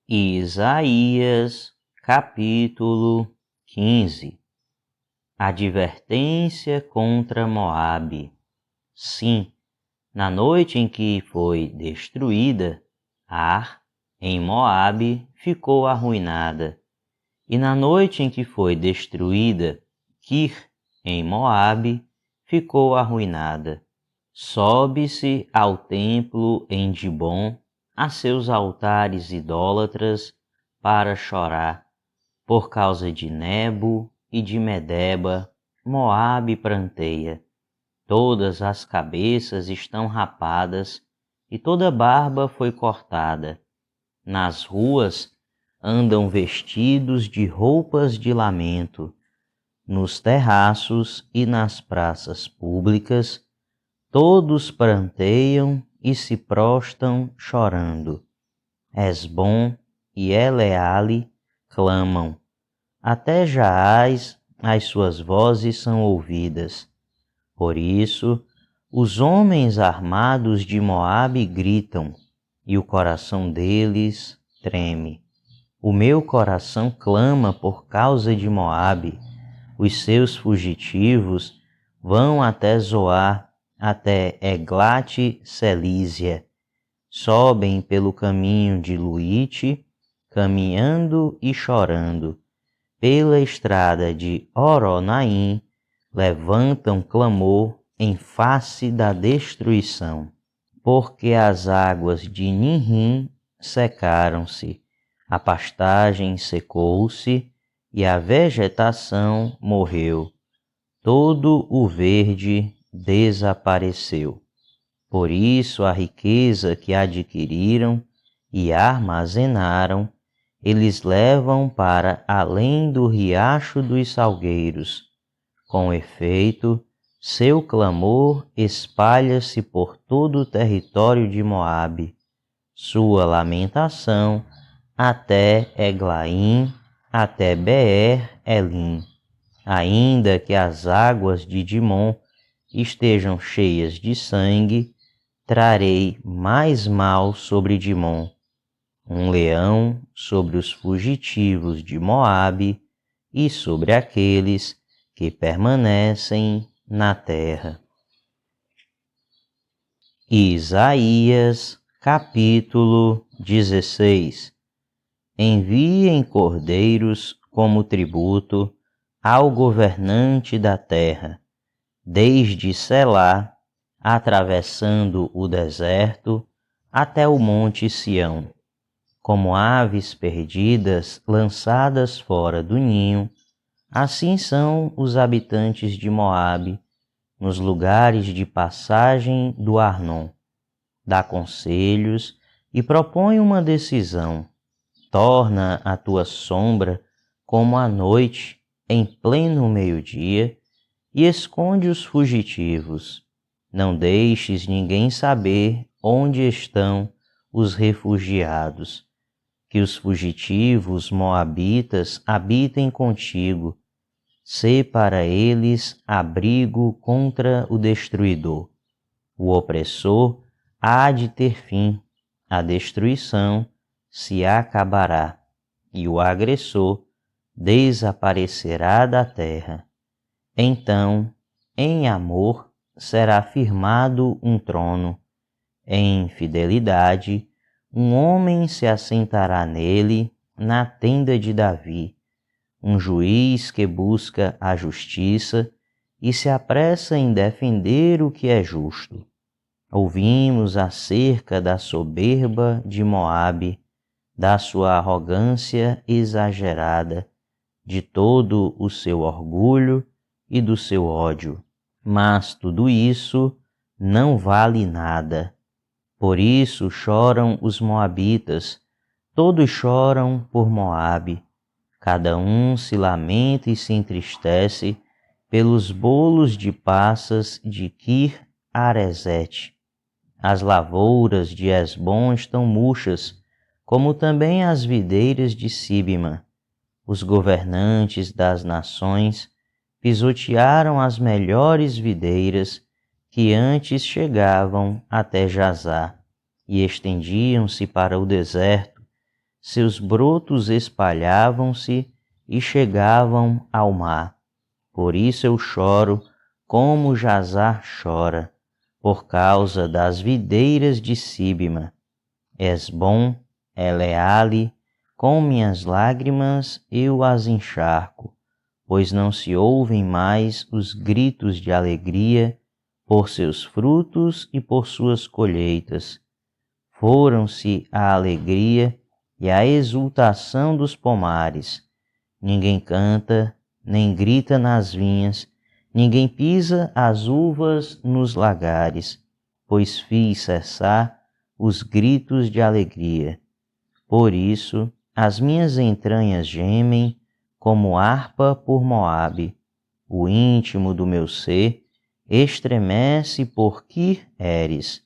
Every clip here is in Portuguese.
Isaías, capítulo 15. Advertência contra Moabe. Sim, na noite em que foi destruída, Ar, em Moabe, ficou arruinada. E na noite em que foi destruída, Kir, em Moabe, ficou arruinada. Sobe-se ao templo em Dibom, a seus altares idólatras, para chorar. Por causa de Nebo e de Medeba, Moabe pranteia. Todas as cabeças estão rapadas, e toda barba foi cortada. Nas ruas andam vestidos de roupas de lamento. Nos terraços e nas praças públicas, todos pranteiam e se prostam chorando. Hesbom e Eleale clamam. Até Jaaz as suas vozes são ouvidas. Por isso, os homens armados de Moabe gritam, e o coração deles treme. O meu coração clama por causa de Moabe. Os seus fugitivos vão até Zoar, até Eglat-Selísia. Sobem pelo caminho de Luite, caminhando e chorando. Pela estrada de Horonaim, levantam clamor em face da destruição. Porque as águas de Ninrim secaram-se, a pastagem secou-se e a vegetação morreu. Todo o verde desapareceu. Por isso a riqueza que adquiriram e armazenaram, eles levam para além do riacho dos salgueiros. Com efeito, seu clamor espalha-se por todo o território de Moabe, sua lamentação até Eglaim, até Beer-Elim. Ainda que as águas de Dimon estejam cheias de sangue, trarei mais mal sobre Dimon, um leão sobre os fugitivos de Moabe e sobre aqueles que permanecem na terra. Isaías, capítulo 16. Enviem cordeiros como tributo ao governante da terra, desde Selá, atravessando o deserto, até o monte Sião. Como aves perdidas lançadas fora do ninho, assim são os habitantes de Moabe, nos lugares de passagem do Arnon. Dá conselhos e propõe uma decisão. Torna a tua sombra como a noite, em pleno meio-dia, e esconde os fugitivos. Não deixes ninguém saber onde estão os refugiados. Que os fugitivos moabitas habitem contigo. Sê para eles abrigo contra o destruidor. O opressor há de ter fim, a destruição se acabará, e o agressor desaparecerá da terra. Então, em amor, será firmado um trono. Em fidelidade, um homem se assentará nele, na tenda de Davi, um juiz que busca a justiça e se apressa em defender o que é justo. Ouvimos acerca da soberba de Moabe, da sua arrogância exagerada, de todo o seu orgulho e do seu ódio. Mas tudo isso não vale nada. Por isso choram os moabitas, todos choram por Moabe. Cada um se lamenta e se entristece pelos bolos de passas de Kir-Aresete. As lavouras de Hesbom estão murchas, como também as videiras de Sibma. Os governantes das nações pisotearam as melhores videiras que antes chegavam até Jazá e estendiam-se para o deserto, seus brotos espalhavam-se e chegavam ao mar. Por isso eu choro, como Jazar chora, por causa das videiras de Sibma. Hesbom, Eleale, com minhas lágrimas eu as encharco, pois não se ouvem mais os gritos de alegria por seus frutos e por suas colheitas. Foram-se a alegria e a exultação dos pomares. Ninguém canta, nem grita nas vinhas, ninguém pisa as uvas nos lagares, pois fiz cessar os gritos de alegria. Por isso, as minhas entranhas gemem como harpa por Moabe. O íntimo do meu ser estremece por Kir-Eres.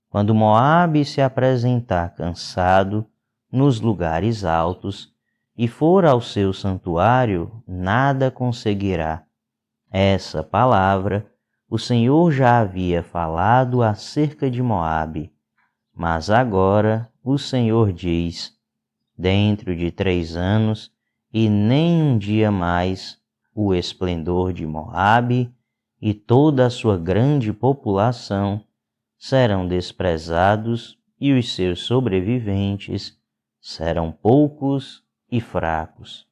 Quando Moabe se apresentar cansado nos lugares altos e for ao seu santuário, nada conseguirá. Essa palavra o Senhor já havia falado acerca de Moabe, mas agora o Senhor diz: dentro de 3 anos e nem um dia mais, o esplendor de Moabe e toda a sua grande população serão desprezados e os seus sobreviventes serão poucos e fracos.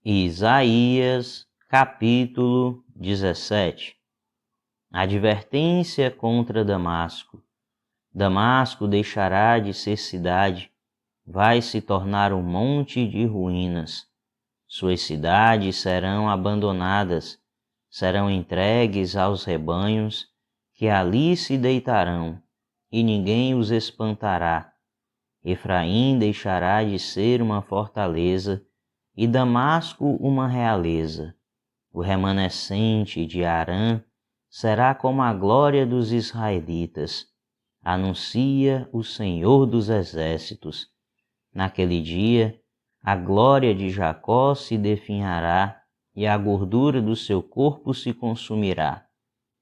Isaías, capítulo 17. Advertência contra Damasco. Damasco deixará de ser cidade, vai se tornar um monte de ruínas. Suas cidades serão abandonadas, serão entregues aos rebanhos que ali se deitarão, e ninguém os espantará. Efraim deixará de ser uma fortaleza, e Damasco uma realeza. O remanescente de Harã será como a glória dos israelitas. Anuncia o Senhor dos Exércitos. Naquele dia, a glória de Jacó se definhará, e a gordura do seu corpo se consumirá.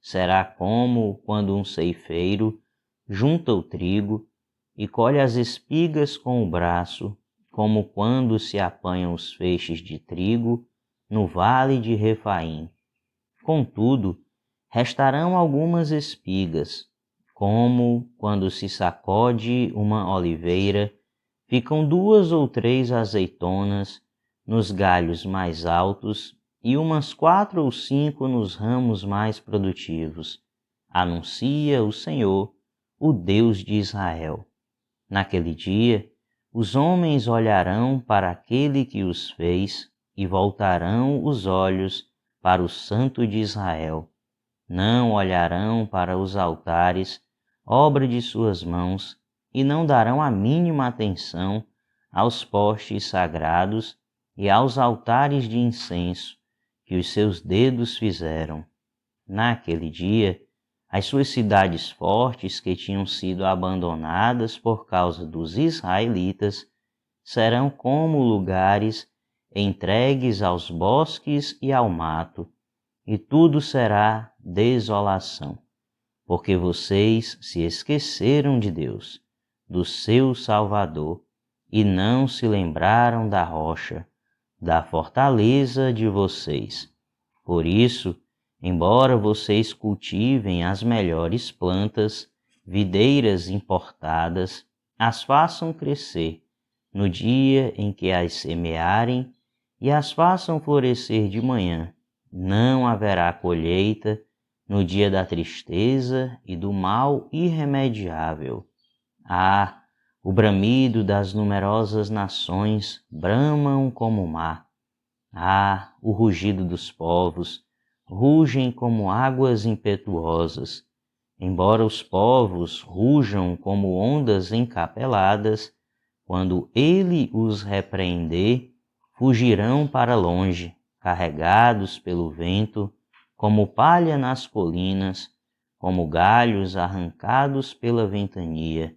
Será como quando um ceifeiro junta o trigo e colhe as espigas com o braço, como quando se apanham os feixes de trigo no vale de Refaim. Contudo, restarão algumas espigas, como quando se sacode uma oliveira, ficam 2 ou 3 azeitonas nos galhos mais altos e umas 4 ou 5 nos ramos mais produtivos. Anuncia o Senhor, o Deus de Israel. Naquele dia, os homens olharão para aquele que os fez e voltarão os olhos para o Santo de Israel. Não olharão para os altares, obra de suas mãos, e não darão a mínima atenção aos postes sagrados e aos altares de incenso que os seus dedos fizeram. Naquele dia, as suas cidades fortes que tinham sido abandonadas por causa dos israelitas serão como lugares entregues aos bosques e ao mato, e tudo será desolação, porque vocês se esqueceram de Deus, do seu Salvador, e não se lembraram da rocha, da fortaleza de vocês. Por isso, embora vocês cultivem as melhores plantas, videiras importadas, as façam crescer no dia em que as semearem e as façam florescer de manhã, não haverá colheita no dia da tristeza e do mal irremediável. Ah, o bramido das numerosas nações bramam como o mar. Ah, o rugido dos povos rugem como águas impetuosas. Embora os povos rujam como ondas encapeladas, quando ele os repreender, fugirão para longe, carregados pelo vento, como palha nas colinas, como galhos arrancados pela ventania.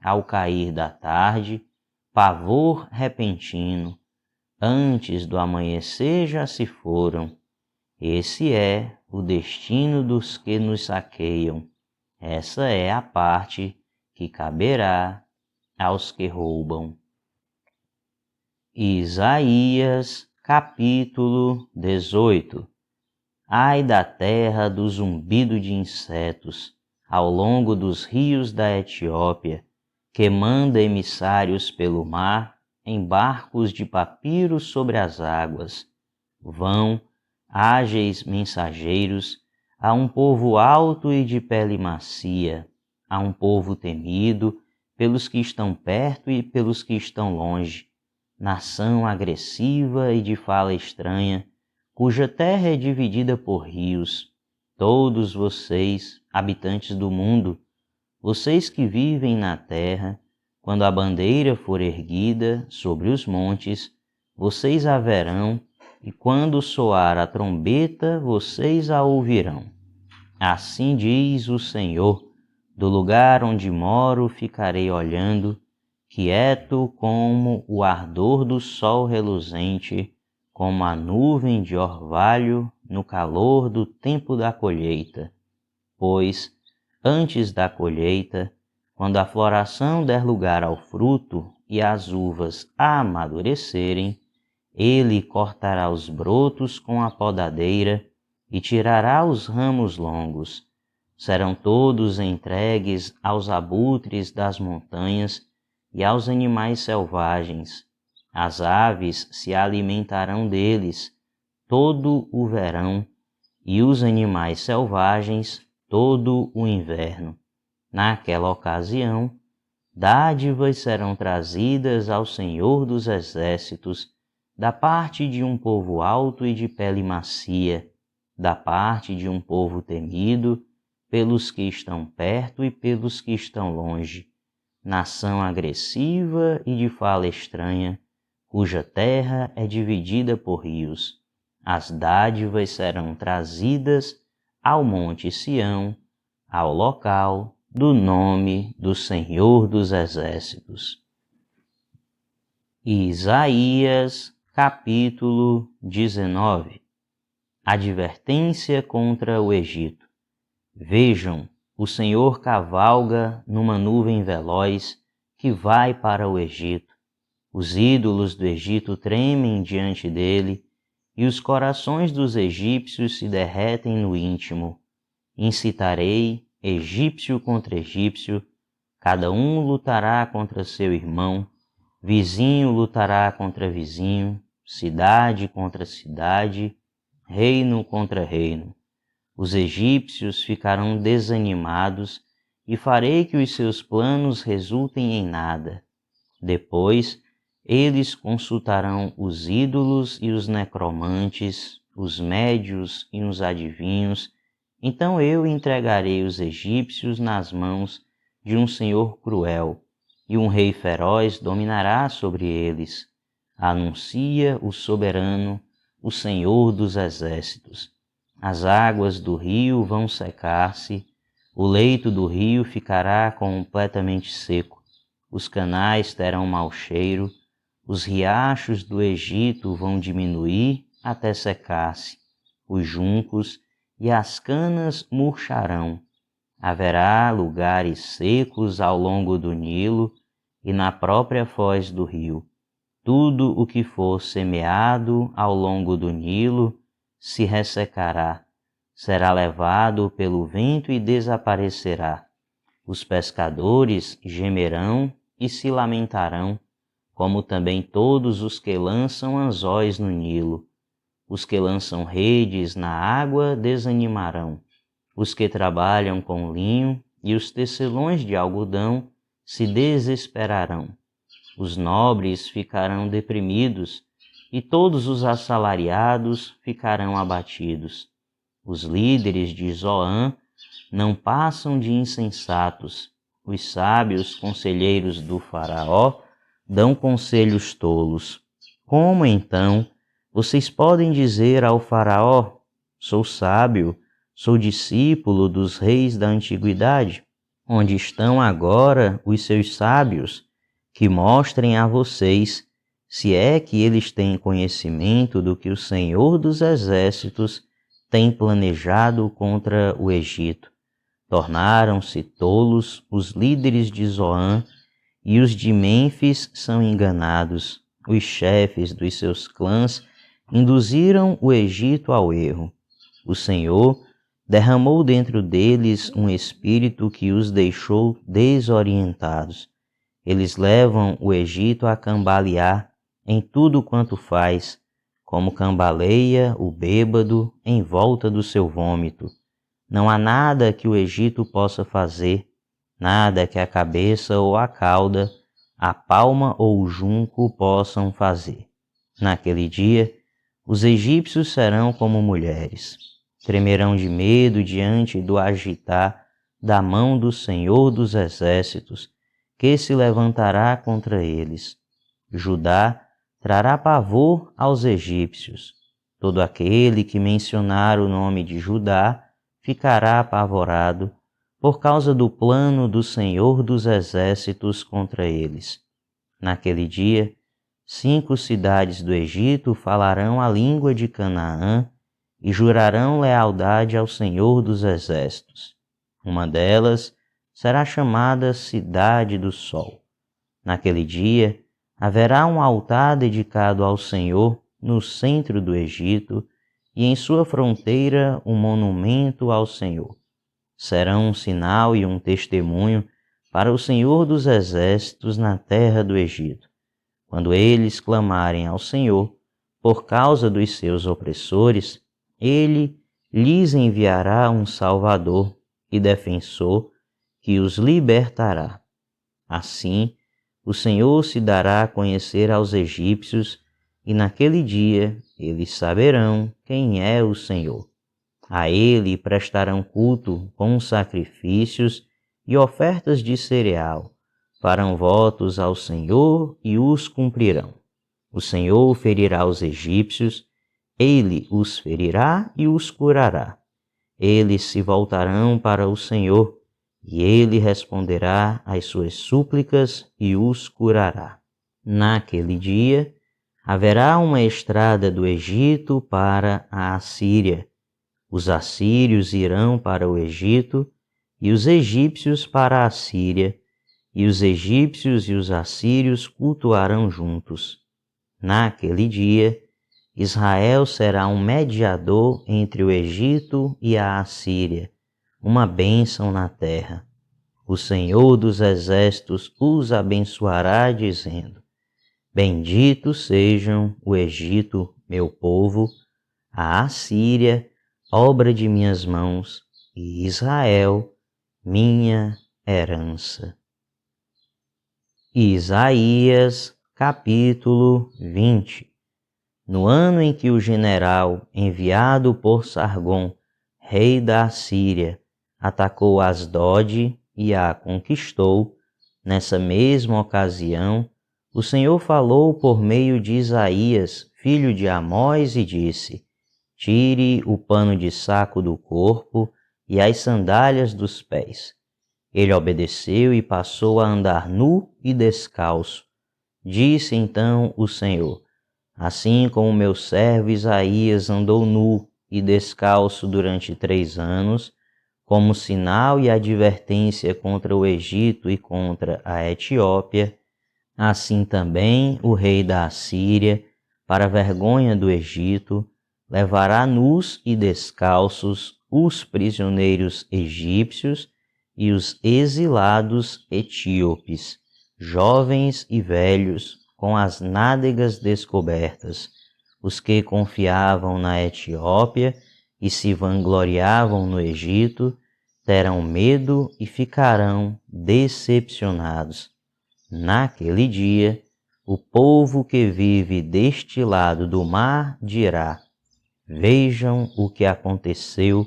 Ao cair da tarde, pavor repentino, antes do amanhecer já se foram. Esse é o destino dos que nos saqueiam. Essa é a parte que caberá aos que roubam. Isaías, capítulo 18. Ai da terra do zumbido de insetos, ao longo dos rios da Etiópia, que manda emissários pelo mar, em barcos de papiro sobre as águas. Vão, ágeis mensageiros, a um povo alto e de pele macia, a um povo temido pelos que estão perto e pelos que estão longe, nação agressiva e de fala estranha, cuja terra é dividida por rios. Todos vocês, habitantes do mundo, vocês que vivem na terra, quando a bandeira for erguida sobre os montes, vocês a verão, e quando soar a trombeta, vocês a ouvirão. Assim diz o Senhor: do lugar onde moro ficarei olhando, quieto como o ardor do sol reluzente, como a nuvem de orvalho no calor do tempo da colheita. Pois, antes da colheita, quando a floração der lugar ao fruto e as uvas amadurecerem, ele cortará os brotos com a podadeira e tirará os ramos longos. Serão todos entregues aos abutres das montanhas e aos animais selvagens. As aves se alimentarão deles todo o verão e os animais selvagens todo o inverno. Naquela ocasião, dádivas serão trazidas ao Senhor dos Exércitos, da parte de um povo alto e de pele macia, da parte de um povo temido, pelos que estão perto e pelos que estão longe, nação agressiva e de fala estranha, cuja terra é dividida por rios. As dádivas serão trazidas ao monte Sião, ao local do nome do Senhor dos Exércitos. Isaías, capítulo 19. Advertência contra o Egito. Vejam, o Senhor cavalga numa nuvem veloz que vai para o Egito. Os ídolos do Egito tremem diante dele, e os corações dos egípcios se derretem no íntimo. Incitarei egípcio contra egípcio, cada um lutará contra seu irmão, vizinho lutará contra vizinho, cidade contra cidade, reino contra reino. Os egípcios ficarão desanimados e farei que os seus planos resultem em nada. Depois, eles consultarão os ídolos e os necromantes, os médios e os adivinhos. Então eu entregarei os egípcios nas mãos de um senhor cruel, e um rei feroz dominará sobre eles. Anuncia o soberano, o Senhor dos Exércitos. As águas do rio vão secar-se, o leito do rio ficará completamente seco, os canais terão mau cheiro, os riachos do Egito vão diminuir até secar-se, os juncos e as canas murcharão. Haverá lugares secos ao longo do Nilo e na própria foz do rio. Tudo o que for semeado ao longo do Nilo se ressecará, será levado pelo vento e desaparecerá. Os pescadores gemerão e se lamentarão, como também todos os que lançam anzóis no Nilo. Os que lançam redes na água desanimarão. Os que trabalham com linho e os tecelões de algodão se desesperarão. Os nobres ficarão deprimidos e todos os assalariados ficarão abatidos. Os líderes de Zoã não passam de insensatos. Os sábios conselheiros do Faraó dão conselhos tolos. Como então vocês podem dizer ao Faraó: sou sábio, sou discípulo dos reis da antiguidade? Onde estão agora os seus sábios, que mostrem a vocês, se é que eles têm conhecimento do que o Senhor dos Exércitos tem planejado contra o Egito? Tornaram-se tolos os líderes de Zoã, e os de Mênfis são enganados. Os chefes dos seus clãs induziram o Egito ao erro. O Senhor derramou dentro deles um espírito que os deixou desorientados. Eles levam o Egito a cambalear em tudo quanto faz, como cambaleia o bêbado em volta do seu vômito. Não há nada que o Egito possa fazer, nada que a cabeça ou a cauda, a palma ou o junco possam fazer. Naquele dia, os egípcios serão como mulheres. Tremerão de medo diante do agitar da mão do Senhor dos Exércitos, que se levantará contra eles. Judá trará pavor aos egípcios. Todo aquele que mencionar o nome de Judá ficará apavorado por causa do plano do Senhor dos Exércitos contra eles. Naquele dia, 5 cidades do Egito falarão a língua de Canaã e jurarão lealdade ao Senhor dos Exércitos. Uma delas será chamada Cidade do Sol. Naquele dia, haverá um altar dedicado ao Senhor no centro do Egito e em sua fronteira um monumento ao Senhor. Serão um sinal e um testemunho para o Senhor dos Exércitos na terra do Egito. Quando eles clamarem ao Senhor por causa dos seus opressores, Ele lhes enviará um Salvador e defensor que os libertará. Assim, o Senhor se dará a conhecer aos egípcios, e naquele dia eles saberão quem é o Senhor. A Ele prestarão culto com sacrifícios e ofertas de cereal, farão votos ao Senhor e os cumprirão. O Senhor ferirá os egípcios, Ele os ferirá e os curará. Eles se voltarão para o Senhor, e Ele responderá às suas súplicas e os curará. Naquele dia, haverá uma estrada do Egito para a Assíria. Os assírios irão para o Egito, e os egípcios para a Assíria, e os egípcios e os assírios cultuarão juntos. Naquele dia, Israel será um mediador entre o Egito e a Assíria, uma bênção na terra. O Senhor dos Exércitos os abençoará, dizendo: Benditos sejam o Egito, meu povo, a Assíria, obra de minhas mãos, e Israel, minha herança. Isaías, capítulo 20. No ano em que o general enviado por Sargom, rei da Assíria, atacou Asdod e a conquistou, nessa mesma ocasião, o Senhor falou por meio de Isaías, filho de Amós, e disse: Tire o pano de saco do corpo e as sandálias dos pés. Ele obedeceu e passou a andar nu e descalço. Disse então o Senhor: Assim como meu servo Isaías andou nu e descalço durante 3 anos, como sinal e advertência contra o Egito e contra a Etiópia, assim também o rei da Assíria, para vergonha do Egito, levará nus e descalços os prisioneiros egípcios e os exilados etíopes, jovens e velhos, com as nádegas descobertas, os que confiavam na Etiópia e se vangloriavam no Egito, terão medo e ficarão decepcionados. Naquele dia, o povo que vive deste lado do mar dirá: Vejam o que aconteceu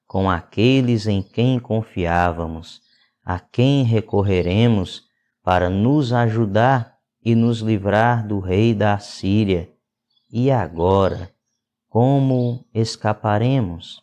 com aqueles em quem confiávamos, a quem recorreremos para nos ajudar e nos livrar do rei da Assíria. E agora, como escaparemos?